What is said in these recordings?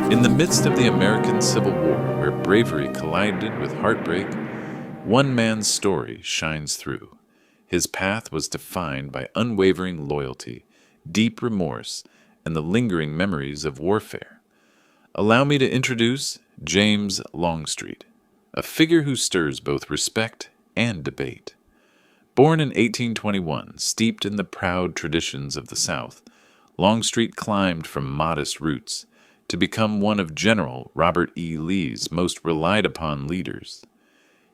In the midst of the American Civil War, where bravery collided with heartbreak, one man's story shines through. His path was defined by unwavering loyalty, deep remorse, and the lingering memories of warfare. Allow me to introduce James Longstreet, a figure who stirs both respect and debate. Born in 1821, steeped in the proud traditions of the South, Longstreet climbed from modest roots to become one of General Robert E. Lee's most relied-upon leaders.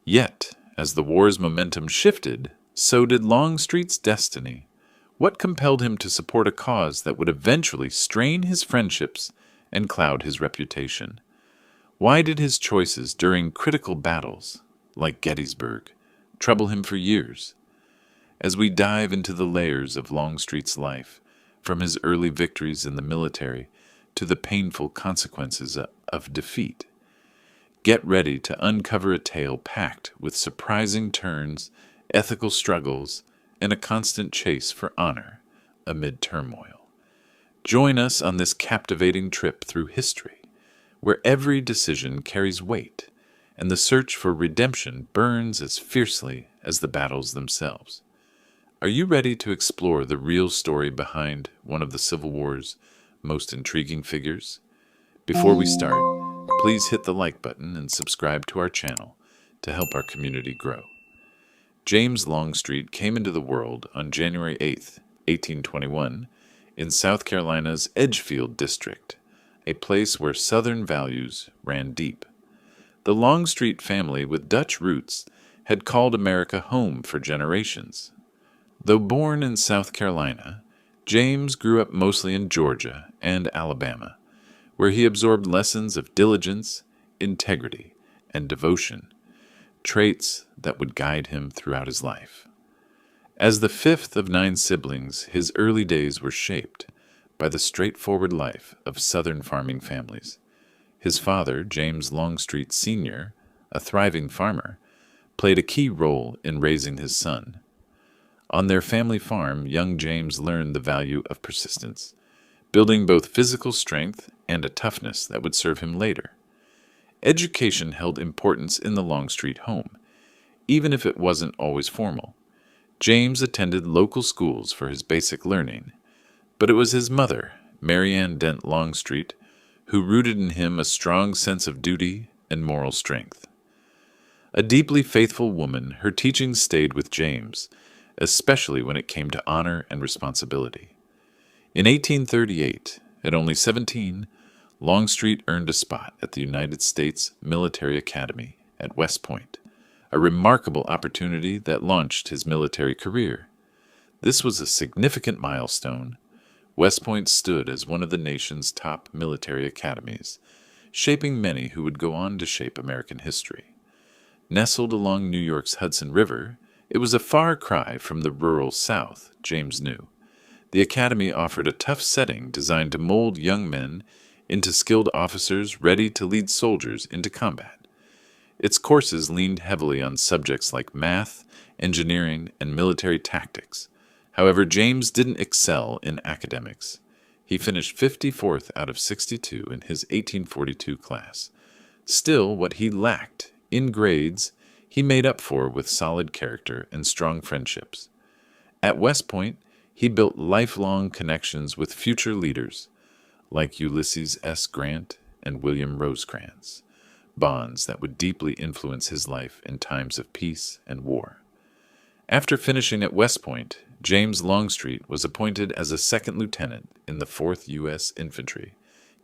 Yet, as the war's momentum shifted, so did Longstreet's destiny. What compelled him to support a cause that would eventually strain his friendships and cloud his reputation? Why did his choices during critical battles, like Gettysburg, trouble him for years? As we dive into the layers of Longstreet's life, from his early victories in the military to the painful consequences of defeat, get ready to uncover a tale packed with surprising turns, ethical struggles, and a constant chase for honor amid turmoil. Join us on this captivating trip through history, where every decision carries weight, and the search for redemption burns as fiercely as the battles themselves. Are you ready to explore the real story behind one of the Civil War's most intriguing figures? Before we start, please hit the like button and subscribe to our channel to help our community grow. James Longstreet came into the world on January 8, 1821, in South Carolina's Edgefield district, a place where Southern values ran deep. The Longstreet family with Dutch roots had called America home for generations. Though born in South Carolina, James grew up mostly in Georgia and Alabama, where he absorbed lessons of diligence, integrity, and devotion, traits that would guide him throughout his life. As the fifth of 9 siblings, his early days were shaped by the straightforward life of Southern farming families. His father, James Longstreet Sr., a thriving farmer, played a key role in raising his son. On their family farm, young James learned the value of persistence, building both physical strength and a toughness that would serve him later. Education held importance in the Longstreet home, even if it wasn't always formal. James attended local schools for his basic learning, but it was his mother, Mary Ann Dent Longstreet, who rooted in him a strong sense of duty and moral strength. A deeply faithful woman, her teachings stayed with James, especially when it came to honor and responsibility. In 1838, at only 17, Longstreet earned a spot at the United States Military Academy at West Point, a remarkable opportunity that launched his military career. This was a significant milestone. West Point stood as one of the nation's top military academies, shaping many who would go on to shape American history. Nestled along New York's Hudson River, it was a far cry from the rural South, James knew. The academy offered a tough setting designed to mold young men into skilled officers ready to lead soldiers into combat. Its courses leaned heavily on subjects like math, engineering, and military tactics. However, James didn't excel in academics. He finished 54th out of 62 in his 1842 class. Still, what he lacked in grades, he made up for with solid character and strong friendships. At West Point, he built lifelong connections with future leaders like Ulysses S. Grant and William Rosecrans, bonds that would deeply influence his life in times of peace and war. After finishing at West Point, James Longstreet was appointed as a second lieutenant in the 4th U.S. Infantry,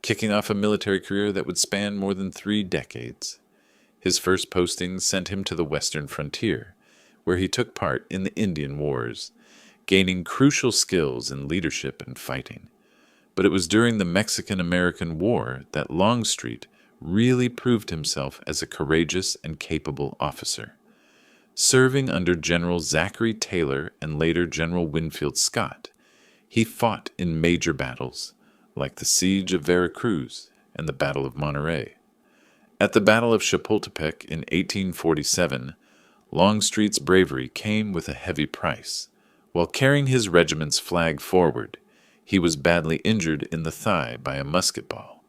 kicking off a military career that would span more than 3 decades. His first posting sent him to the western frontier, where he took part in the Indian Wars, gaining crucial skills in leadership and fighting. But it was during the Mexican-American War that Longstreet really proved himself as a courageous and capable officer. Serving under General Zachary Taylor and later General Winfield Scott, he fought in major battles, like the Siege of Veracruz and the Battle of Monterey. At the Battle of Chapultepec in 1847, Longstreet's bravery came with a heavy price. While carrying his regiment's flag forward, he was badly injured in the thigh by a musket ball.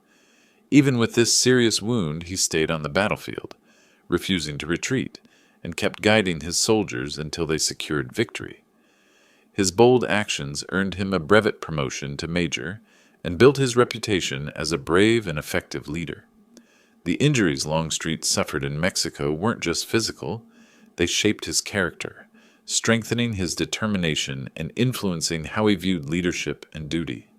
Even with this serious wound, he stayed on the battlefield, refusing to retreat, and kept guiding his soldiers until they secured victory. His bold actions earned him a brevet promotion to major and built his reputation as a brave and effective leader. The injuries Longstreet suffered in Mexico weren't just physical, they shaped his character, strengthening his determination and influencing how he viewed leadership and duty.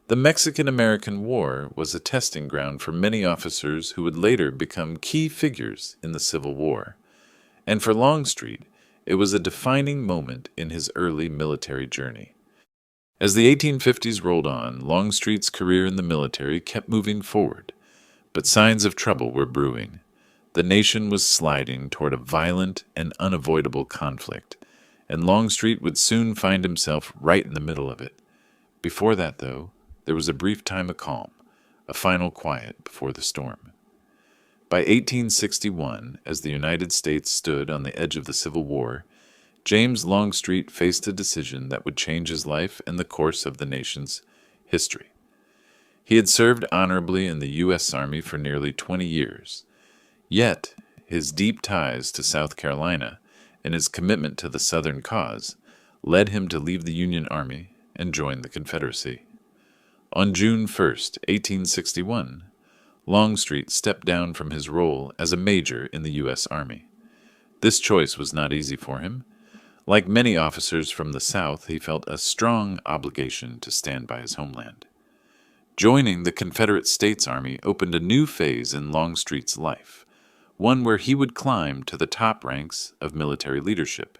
The Mexican-American War was a testing ground for many officers who would later become key figures in the Civil War, and for Longstreet, it was a defining moment in his early military journey. As the 1850s rolled on, Longstreet's career in the military kept moving forward, but signs of trouble were brewing. The nation was sliding toward a violent and unavoidable conflict, and Longstreet would soon find himself right in the middle of it. Before that, though, there was a brief time of calm, a final quiet before the storm. By 1861, as the United States stood on the edge of the Civil War, James Longstreet faced a decision that would change his life and the course of the nation's history. He had served honorably in the U.S. Army for nearly 20 years. Yet, his deep ties to South Carolina and his commitment to the Southern cause led him to leave the Union Army and join the Confederacy. On June 1, 1861, Longstreet stepped down from his role as a major in the U.S. Army. This choice was not easy for him. Like many officers from the South, he felt a strong obligation to stand by his homeland. Joining the Confederate States Army opened a new phase in Longstreet's life, one where he would climb to the top ranks of military leadership.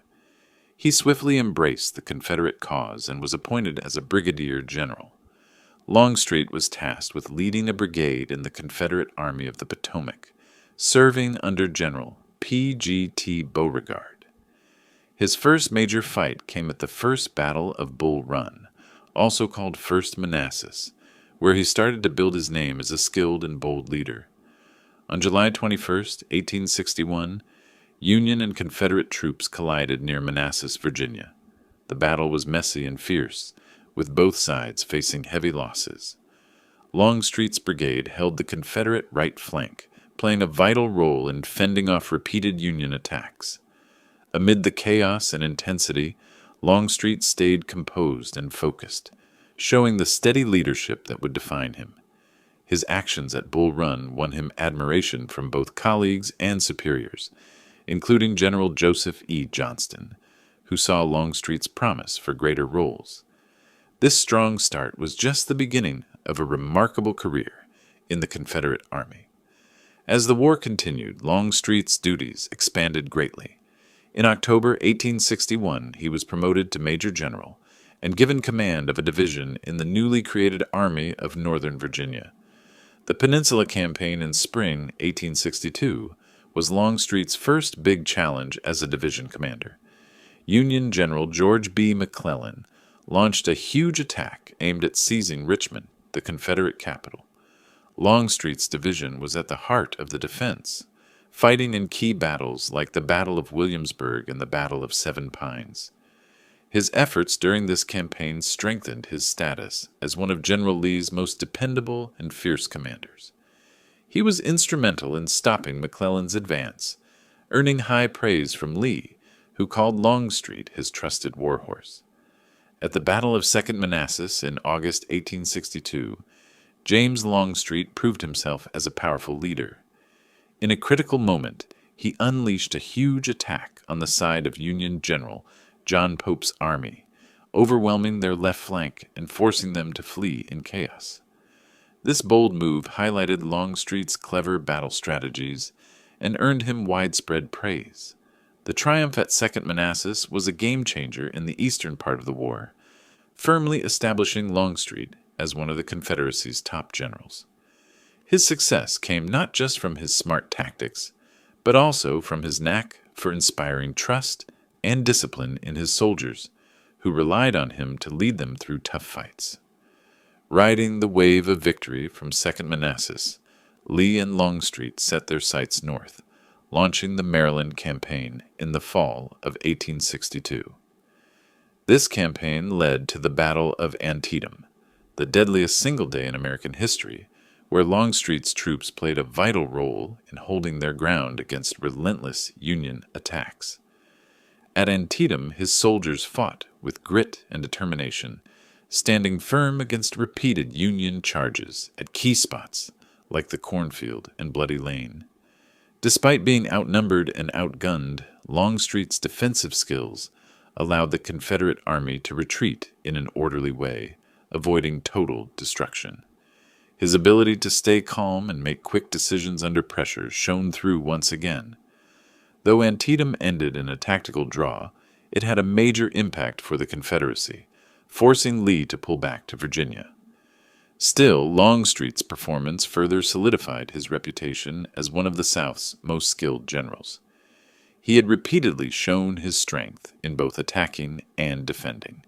He swiftly embraced the Confederate cause and was appointed as a brigadier general. Longstreet was tasked with leading a brigade in the Confederate Army of the Potomac, serving under General P.G.T. Beauregard. His first major fight came at the First Battle of Bull Run, also called First Manassas, where he started to build his name as a skilled and bold leader. On July 21, 1861, Union and Confederate troops collided near Manassas, Virginia. The battle was messy and fierce, with both sides facing heavy losses. Longstreet's brigade held the Confederate right flank, playing a vital role in fending off repeated Union attacks. Amid the chaos and intensity, Longstreet stayed composed and focused, showing the steady leadership that would define him. His actions at Bull Run won him admiration from both colleagues and superiors, including General Joseph E. Johnston, who saw Longstreet's promise for greater roles. This strong start was just the beginning of a remarkable career in the Confederate Army. As the war continued, Longstreet's duties expanded greatly. In October 1861, he was promoted to Major General and given command of a division in the newly created Army of Northern Virginia. The Peninsula Campaign in spring 1862 was Longstreet's first big challenge as a division commander. Union General George B. McClellan launched a huge attack aimed at seizing Richmond, the Confederate capital. Longstreet's division was at the heart of the defense, fighting in key battles like the Battle of Williamsburg and the Battle of Seven Pines. His efforts during this campaign strengthened his status as one of General Lee's most dependable and fierce commanders. He was instrumental in stopping McClellan's advance, earning high praise from Lee, who called Longstreet his trusted warhorse. At the Battle of Second Manassas in August 1862, James Longstreet proved himself as a powerful leader. In a critical moment, he unleashed a huge attack on the side of Union General John Pope's army, overwhelming their left flank and forcing them to flee in chaos. This bold move highlighted Longstreet's clever battle strategies and earned him widespread praise. The triumph at Second Manassas was a game-changer in the eastern part of the war, firmly establishing Longstreet as one of the Confederacy's top generals. His success came not just from his smart tactics, but also from his knack for inspiring trust and discipline in his soldiers, who relied on him to lead them through tough fights. Riding the wave of victory from Second Manassas, Lee and Longstreet set their sights north, launching the Maryland Campaign in the fall of 1862. This campaign led to the Battle of Antietam, the deadliest single day in American history, where Longstreet's troops played a vital role in holding their ground against relentless Union attacks. At Antietam, his soldiers fought with grit and determination, standing firm against repeated Union charges at key spots like the Cornfield and Bloody Lane. Despite being outnumbered and outgunned, Longstreet's defensive skills allowed the Confederate Army to retreat in an orderly way, avoiding total destruction. His ability to stay calm and make quick decisions under pressure shone through once again. Though Antietam ended in a tactical draw, it had a major impact for the Confederacy, forcing Lee to pull back to Virginia. Still, Longstreet's performance further solidified his reputation as one of the South's most skilled generals. He had repeatedly shown his strength in both attacking and defending.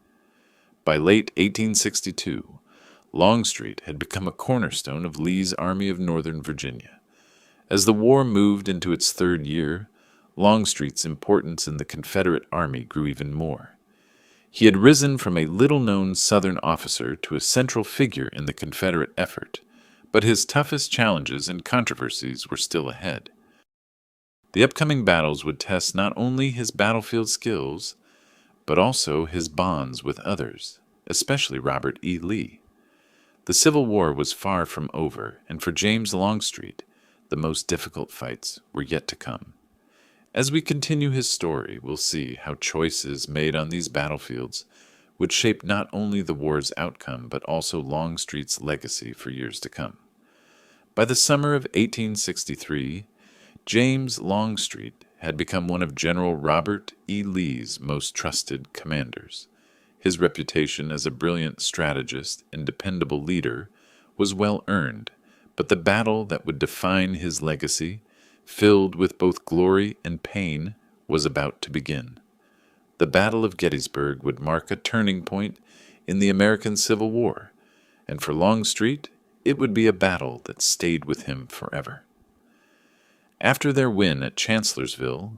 By late 1862, Longstreet had become a cornerstone of Lee's Army of Northern Virginia. As the war moved into its third year, Longstreet's importance in the Confederate Army grew even more. He had risen from a little-known Southern officer to a central figure in the Confederate effort, but his toughest challenges and controversies were still ahead. The upcoming battles would test not only his battlefield skills, but also his bonds with others, especially Robert E. Lee. The Civil War was far from over, and for James Longstreet, the most difficult fights were yet to come. As we continue his story, we'll see how choices made on these battlefields would shape not only the war's outcome, but also Longstreet's legacy for years to come. By the summer of 1863, James Longstreet had become one of General Robert E. Lee's most trusted commanders. His reputation as a brilliant strategist and dependable leader was well earned, but the battle that would define his legacy, filled with both glory and pain, was about to begin. The Battle of Gettysburg would mark a turning point in the American Civil War, and for Longstreet, it would be a battle that stayed with him forever. After their win at Chancellorsville,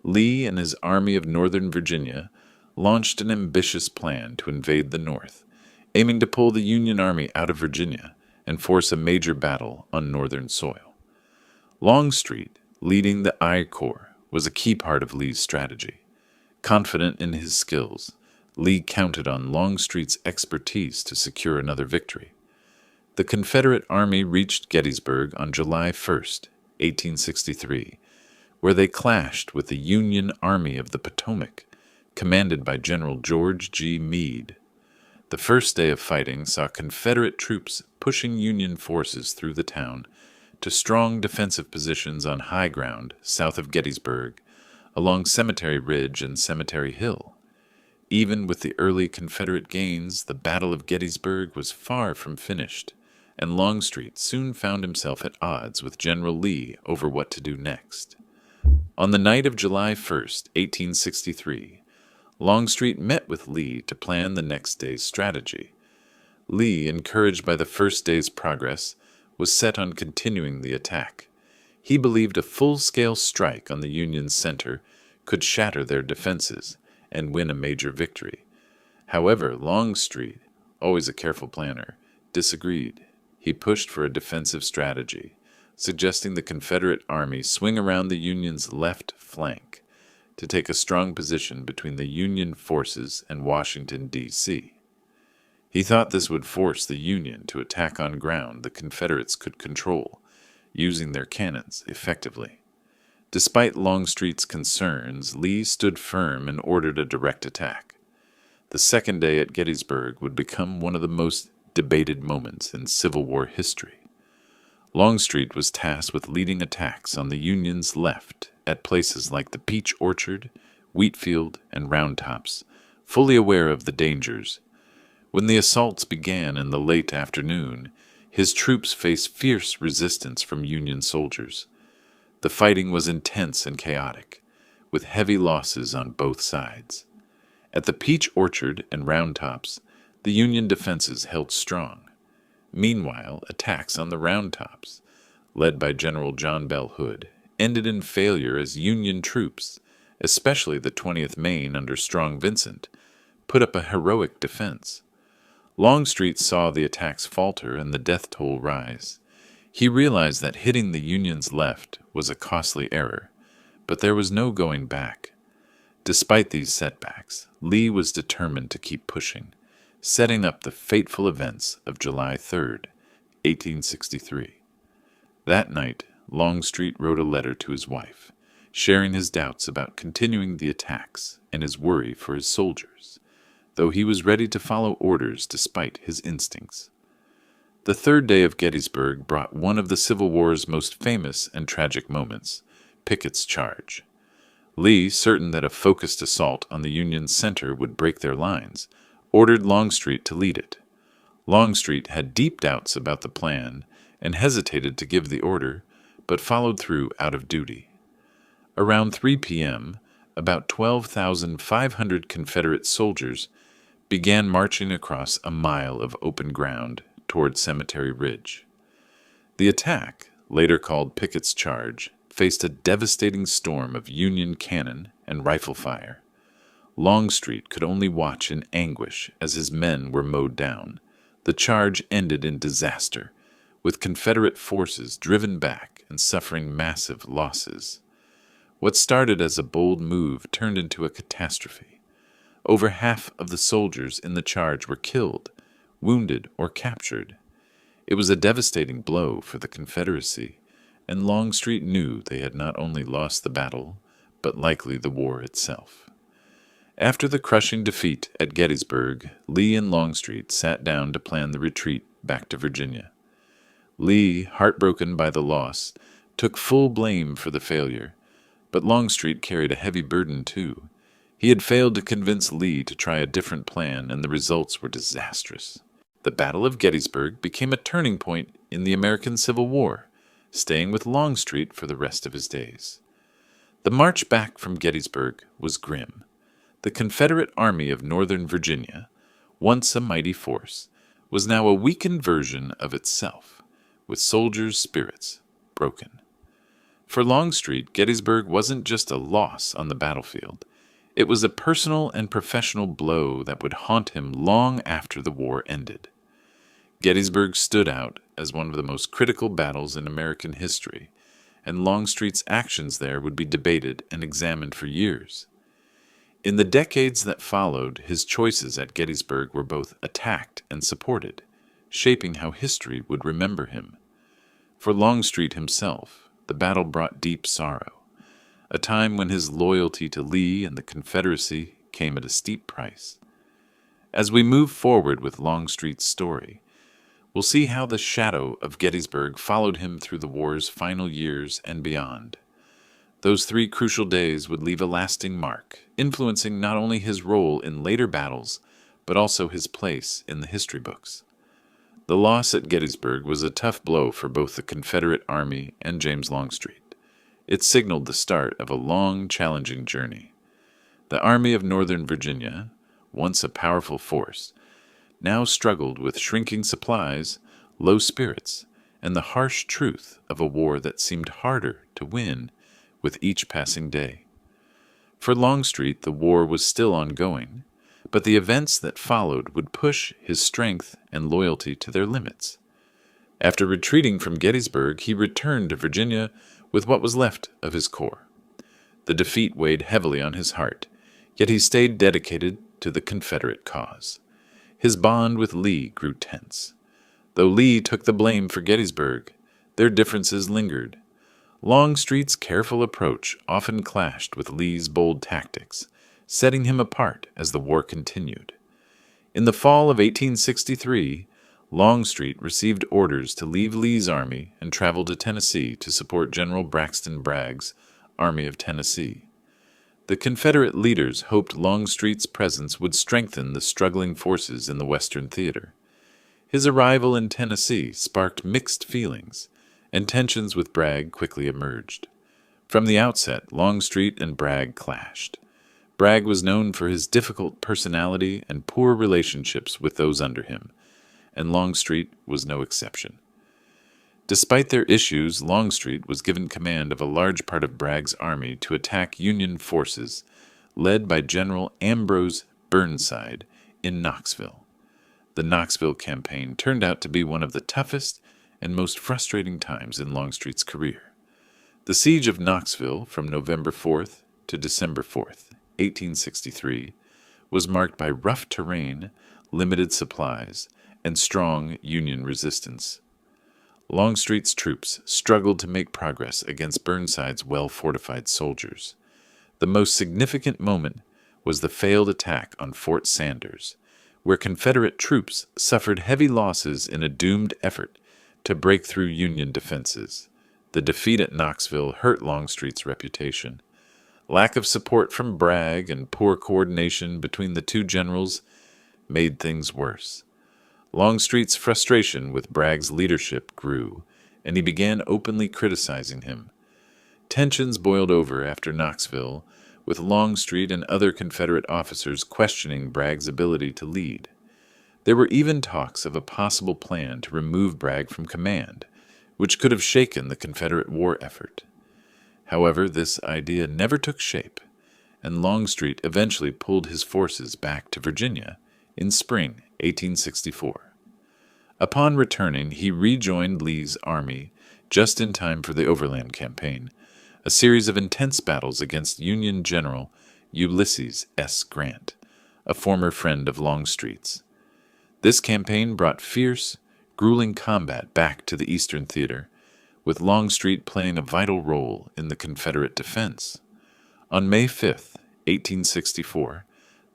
Lee and his Army of Northern Virginia launched an ambitious plan to invade the North, aiming to pull the Union Army out of Virginia and force a major battle on Northern soil. Longstreet, leading the I Corps, was a key part of Lee's strategy. Confident in his skills, Lee counted on Longstreet's expertise to secure another victory. The Confederate Army reached Gettysburg on July 1st, 1863, where they clashed with the Union Army of the Potomac, commanded by General George G. Meade. The first day of fighting saw Confederate troops pushing Union forces through the town to strong defensive positions on high ground south of Gettysburg, along Cemetery Ridge and Cemetery Hill. Even with the early Confederate gains, the Battle of Gettysburg was far from finished, and Longstreet soon found himself at odds with General Lee over what to do next. On the night of July 1st, 1863, Longstreet met with Lee to plan the next day's strategy. Lee, encouraged by the first day's progress, was set on continuing the attack. He believed a full-scale strike on the Union's center could shatter their defenses and win a major victory. However, Longstreet, always a careful planner, disagreed. He pushed for a defensive strategy, suggesting the Confederate Army swing around the Union's left flank to take a strong position between the Union forces and Washington, D.C. He thought this would force the Union to attack on ground the Confederates could control, using their cannons effectively. Despite Longstreet's concerns, Lee stood firm and ordered a direct attack. The second day at Gettysburg would become one of the most debated moments in Civil War history. Longstreet was tasked with leading attacks on the Union's left at places like the Peach Orchard, Wheatfield, and Round Tops, fully aware of the dangers. When the assaults began in the late afternoon, his troops faced fierce resistance from Union soldiers. The fighting was intense and chaotic, with heavy losses on both sides. At the Peach Orchard and Round Tops, the Union defenses held strong. Meanwhile, attacks on the Round Tops, led by General John Bell Hood, ended in failure as Union troops, especially the 20th Maine under Strong Vincent, put up a heroic defense. Longstreet saw the attacks falter and the death toll rise. He realized that hitting the Union's left was a costly error, but there was no going back. Despite these setbacks, Lee was determined to keep pushing, setting up the fateful events of July 3rd, 1863. That night, Longstreet wrote a letter to his wife, sharing his doubts about continuing the attacks and his worry for his soldiers, though he was ready to follow orders despite his instincts. The third day of Gettysburg brought one of the Civil War's most famous and tragic moments, Pickett's charge. Lee, certain that a focused assault on the Union's center would break their lines, ordered Longstreet to lead it. Longstreet had deep doubts about the plan and hesitated to give the order, but followed through out of duty. Around 3 p.m., about 12,500 Confederate soldiers began marching across a mile of open ground toward Cemetery Ridge. The attack, later called Pickett's Charge, faced a devastating storm of Union cannon and rifle fire. Longstreet could only watch in anguish as his men were mowed down. The charge ended in disaster, with Confederate forces driven back and suffering massive losses. What started as a bold move turned into a catastrophe. Over half of the soldiers in the charge were killed, wounded, or captured. It was a devastating blow for the Confederacy, and Longstreet knew they had not only lost the battle, but likely the war itself. After the crushing defeat at Gettysburg, Lee and Longstreet sat down to plan the retreat back to Virginia. Lee, heartbroken by the loss, took full blame for the failure, but Longstreet carried a heavy burden too. He had failed to convince Lee to try a different plan, and the results were disastrous. The Battle of Gettysburg became a turning point in the American Civil War, staying with Longstreet for the rest of his days. The march back from Gettysburg was grim. The Confederate Army of Northern Virginia, once a mighty force, was now a weakened version of itself, with soldiers' spirits broken. For Longstreet, Gettysburg wasn't just a loss on the battlefield. It was a personal and professional blow that would haunt him long after the war ended. Gettysburg stood out as one of the most critical battles in American history, and Longstreet's actions there would be debated and examined for years. In the decades that followed, his choices at Gettysburg were both attacked and supported, shaping how history would remember him. For Longstreet himself, the battle brought deep sorrow, a time when his loyalty to Lee and the Confederacy came at a steep price. As we move forward with Longstreet's story, we'll see how the shadow of Gettysburg followed him through the war's final years and beyond. Those 3 crucial days would leave a lasting mark, influencing not only his role in later battles, but also his place in the history books. The loss at Gettysburg was a tough blow for both the Confederate Army and James Longstreet. It signaled the start of a long, challenging journey. The Army of Northern Virginia, once a powerful force, now struggled with shrinking supplies, low spirits, and the harsh truth of a war that seemed harder to win with each passing day. For Longstreet, the war was still ongoing, but the events that followed would push his strength and loyalty to their limits. After retreating from Gettysburg, he returned to Virginia with what was left of his corps. The defeat weighed heavily on his heart, yet he stayed dedicated to the Confederate cause. His bond with Lee grew tense. Though Lee took the blame for Gettysburg, their differences lingered. Longstreet's careful approach often clashed with Lee's bold tactics, setting him apart as the war continued. In the fall of 1863, Longstreet received orders to leave Lee's army and travel to Tennessee to support General Braxton Bragg's Army of Tennessee. The Confederate leaders hoped Longstreet's presence would strengthen the struggling forces in the Western theater. His arrival in Tennessee sparked mixed feelings, and tensions with Bragg quickly emerged. From the outset, Longstreet and Bragg clashed. Bragg was known for his difficult personality and poor relationships with those under him, and Longstreet was no exception. Despite their issues, Longstreet was given command of a large part of Bragg's army to attack Union forces, led by General Ambrose Burnside in Knoxville. The Knoxville campaign turned out to be one of the toughest and most frustrating times in Longstreet's career. The Siege of Knoxville from November 4th to December 4th, 1863, was marked by rough terrain, limited supplies, and strong Union resistance. Longstreet's troops struggled to make progress against Burnside's well-fortified soldiers. The most significant moment was the failed attack on Fort Sanders, where Confederate troops suffered heavy losses in a doomed effort to break through Union defenses. The defeat at Knoxville hurt Longstreet's reputation. Lack of support from Bragg and poor coordination between the two generals made things worse. Longstreet's frustration with Bragg's leadership grew, and he began openly criticizing him. Tensions boiled over after Knoxville, with Longstreet and other Confederate officers questioning Bragg's ability to lead. There were even talks of a possible plan to remove Bragg from command, which could have shaken the Confederate war effort. However, this idea never took shape, and Longstreet eventually pulled his forces back to Virginia in spring 1864. Upon returning, he rejoined Lee's army just in time for the Overland Campaign, a series of intense battles against Union General Ulysses S. Grant, a former friend of Longstreet's. This campaign brought fierce, grueling combat back to the Eastern Theater, with Longstreet playing a vital role in the Confederate defense. On May 5, 1864,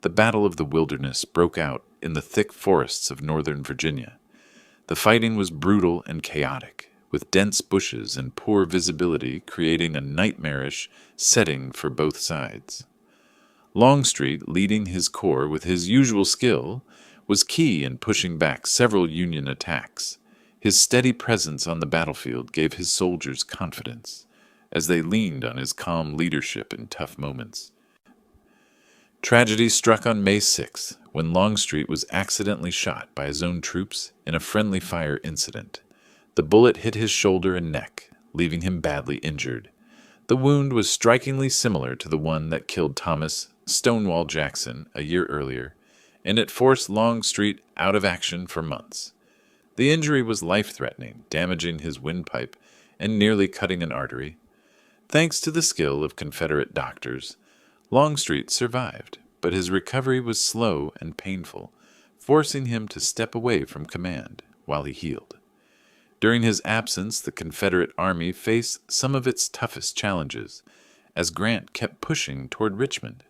the Battle of the Wilderness broke out in the thick forests of northern Virginia. The fighting was brutal and chaotic, with dense bushes and poor visibility creating a nightmarish setting for both sides. Longstreet, leading his corps with his usual skill, was key in pushing back several Union attacks. His steady presence on the battlefield gave his soldiers confidence, as they leaned on his calm leadership in tough moments. Tragedy struck on May 6, when Longstreet was accidentally shot by his own troops in a friendly fire incident. The bullet hit his shoulder and neck, leaving him badly injured. The wound was strikingly similar to the one that killed Thomas Stonewall Jackson a year earlier, and it forced Longstreet out of action for months. The injury was life-threatening, damaging his windpipe and nearly cutting an artery. Thanks to the skill of Confederate doctors, Longstreet survived, but his recovery was slow and painful, forcing him to step away from command while he healed. During his absence, the Confederate Army faced some of its toughest challenges, as Grant kept pushing toward Richmond.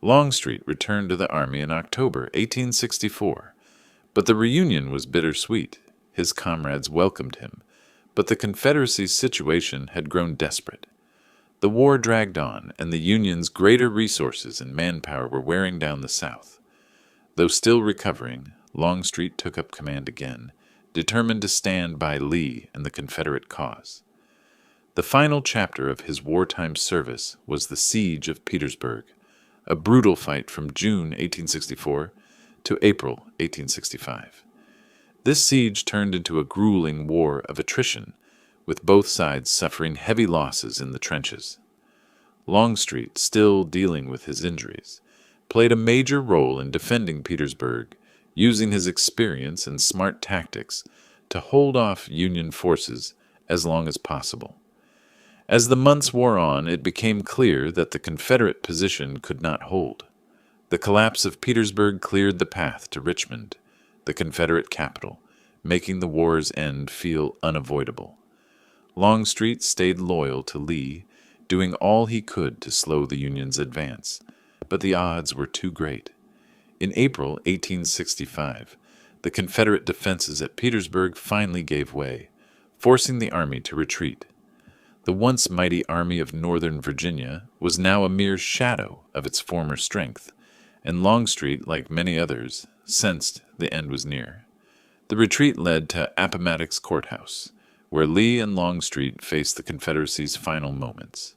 Longstreet returned to the Army in October 1864, but the reunion was bittersweet. His comrades welcomed him, but the Confederacy's situation had grown desperate. The war dragged on, and the Union's greater resources and manpower were wearing down the South. Though still recovering, Longstreet took up command again, determined to stand by Lee and the Confederate cause. The final chapter of his wartime service was the Siege of Petersburg, a brutal fight from June 1864 to April 1865. This siege turned into a grueling war of attrition, with both sides suffering heavy losses in the trenches. Longstreet, still dealing with his injuries, played a major role in defending Petersburg, using his experience and smart tactics to hold off Union forces as long as possible. As the months wore on, it became clear that the Confederate position could not hold. The collapse of Petersburg cleared the path to Richmond, the Confederate capital, making the war's end feel unavoidable. Longstreet stayed loyal to Lee, doing all he could to slow the Union's advance, but the odds were too great. In April 1865, the Confederate defenses at Petersburg finally gave way, forcing the army to retreat. The once mighty Army of Northern Virginia was now a mere shadow of its former strength, and Longstreet, like many others, sensed the end was near. The retreat led to Appomattox Courthouse, where Lee and Longstreet faced the Confederacy's final moments.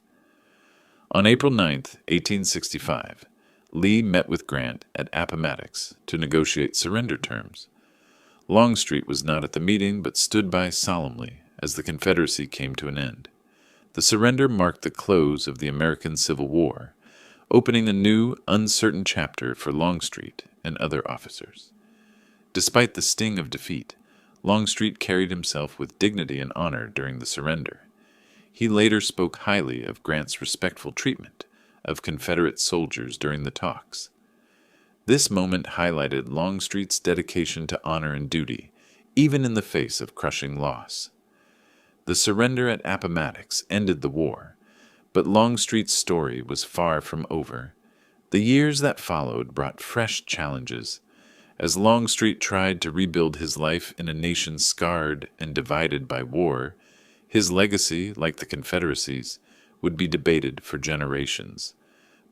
On April 9, 1865, Lee met with Grant at Appomattox to negotiate surrender terms. Longstreet was not at the meeting but stood by solemnly as the Confederacy came to an end. The surrender marked the close of the American Civil War, opening a new, uncertain chapter for Longstreet and other officers. Despite the sting of defeat, Longstreet carried himself with dignity and honor during the surrender. He later spoke highly of Grant's respectful treatment of Confederate soldiers during the talks. This moment highlighted Longstreet's dedication to honor and duty, even in the face of crushing loss. The surrender at Appomattox ended the war, but Longstreet's story was far from over. The years that followed brought fresh challenges. As Longstreet tried to rebuild his life in a nation scarred and divided by war, his legacy, like the Confederacy's, would be debated for generations.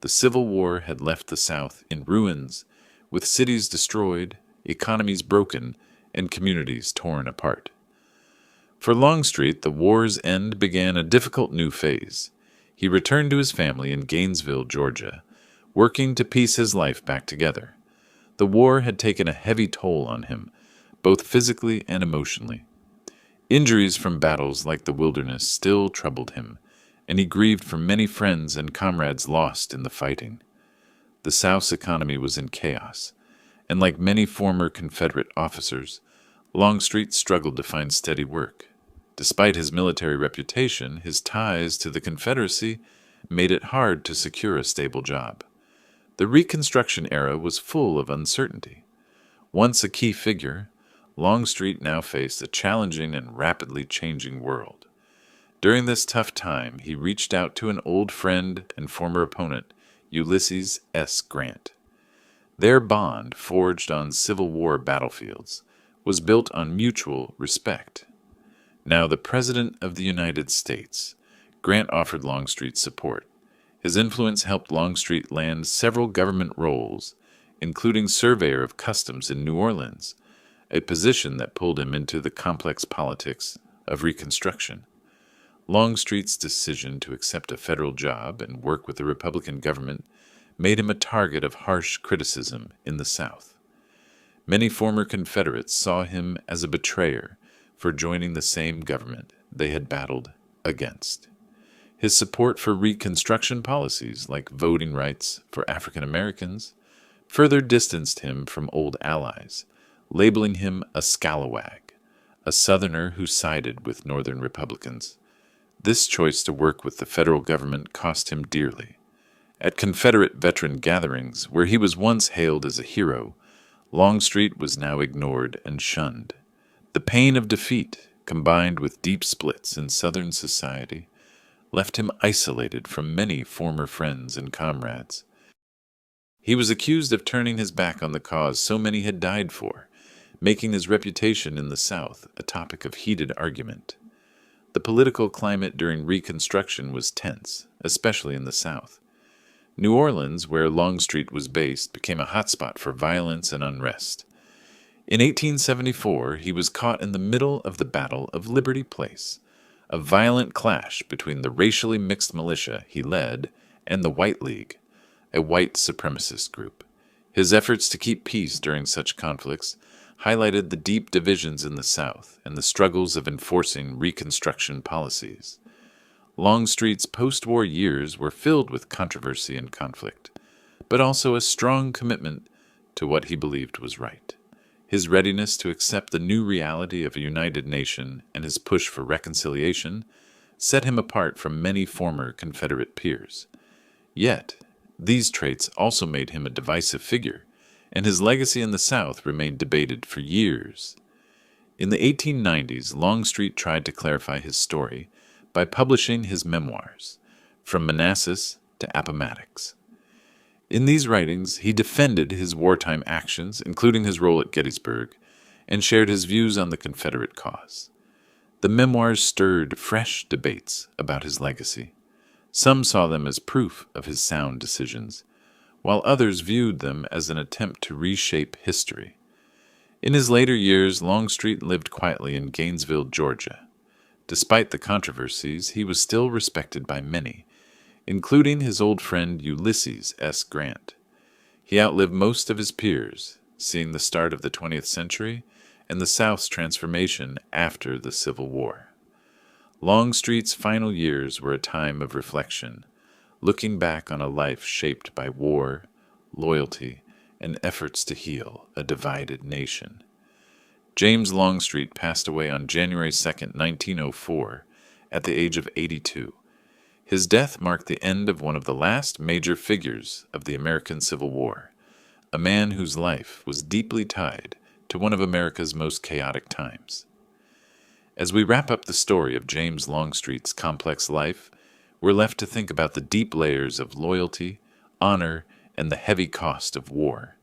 The Civil War had left the South in ruins, with cities destroyed, economies broken, and communities torn apart. For Longstreet, the war's end began a difficult new phase. He returned to his family in Gainesville, Georgia, working to piece his life back together. The war had taken a heavy toll on him, both physically and emotionally. Injuries from battles like the Wilderness still troubled him, and he grieved for many friends and comrades lost in the fighting. The South's economy was in chaos, and like many former Confederate officers, Longstreet struggled to find steady work. Despite his military reputation, his ties to the Confederacy made it hard to secure a stable job. The Reconstruction era was full of uncertainty. Once a key figure, Longstreet now faced a challenging and rapidly changing world. During this tough time, he reached out to an old friend and former opponent, Ulysses S. Grant. Their bond, forged on Civil War battlefields, was built on mutual respect. Now the President of the United States, Grant offered Longstreet support. His influence helped Longstreet land several government roles, including Surveyor of Customs in New Orleans, a position that pulled him into the complex politics of Reconstruction. Longstreet's decision to accept a federal job and work with the Republican government made him a target of harsh criticism in the South. Many former Confederates saw him as a betrayer for joining the same government they had battled against. His support for Reconstruction policies, like voting rights for African Americans, further distanced him from old allies, labeling him a scalawag, a Southerner who sided with Northern Republicans. This choice to work with the federal government cost him dearly. At Confederate veteran gatherings, where he was once hailed as a hero, Longstreet was now ignored and shunned. The pain of defeat, combined with deep splits in Southern society, left him isolated from many former friends and comrades. He was accused of turning his back on the cause so many had died for, making his reputation in the South a topic of heated argument. The political climate during Reconstruction was tense, especially in the South. New Orleans, where Longstreet was based, became a hotspot for violence and unrest. In 1874, he was caught in the middle of the Battle of Liberty Place, a violent clash between the racially mixed militia he led and the White League, a white supremacist group. His efforts to keep peace during such conflicts highlighted the deep divisions in the South and the struggles of enforcing Reconstruction policies. Longstreet's post-war years were filled with controversy and conflict, but also a strong commitment to what he believed was right. His readiness to accept the new reality of a united nation and his push for reconciliation set him apart from many former Confederate peers. Yet, these traits also made him a divisive figure, and his legacy in the South remained debated for years. In the 1890s, Longstreet tried to clarify his story by publishing his memoirs, From Manassas to Appomattox. In these writings, he defended his wartime actions, including his role at Gettysburg, and shared his views on the Confederate cause. The memoirs stirred fresh debates about his legacy. Some saw them as proof of his sound decisions, while others viewed them as an attempt to reshape history. In his later years, Longstreet lived quietly in Gainesville, Georgia. Despite the controversies, he was still respected by many, including his old friend Ulysses S. Grant. He outlived most of his peers, seeing the start of the 20th century and the South's transformation after the Civil War. Longstreet's final years were a time of reflection, looking back on a life shaped by war, loyalty, and efforts to heal a divided nation. James Longstreet passed away on January 2nd, 1904, at the age of 82. His death marked the end of one of the last major figures of the American Civil War, a man whose life was deeply tied to one of America's most chaotic times. As we wrap up the story of James Longstreet's complex life, we're left to think about the deep layers of loyalty, honor, and the heavy cost of war.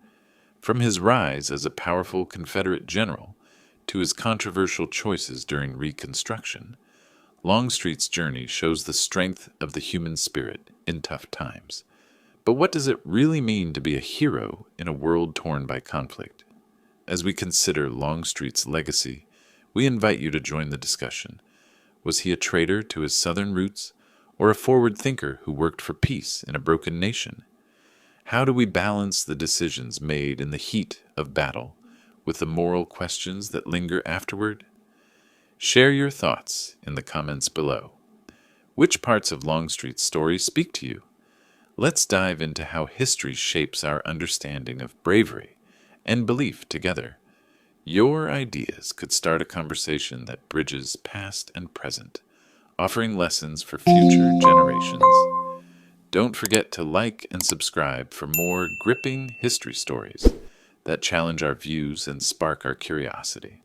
From his rise as a powerful Confederate general to his controversial choices during Reconstruction, Longstreet's journey shows the strength of the human spirit in tough times. But what does it really mean to be a hero in a world torn by conflict? As we consider Longstreet's legacy, we invite you to join the discussion. Was he a traitor to his Southern roots, or a forward thinker who worked for peace in a broken nation? How do we balance the decisions made in the heat of battle with the moral questions that linger afterward? Share your thoughts in the comments below. Which parts of Longstreet's story speak to you? Let's dive into how history shapes our understanding of bravery and belief together. Your ideas could start a conversation that bridges past and present, offering lessons for future generations. Don't forget to like and subscribe for more gripping history stories that challenge our views and spark our curiosity.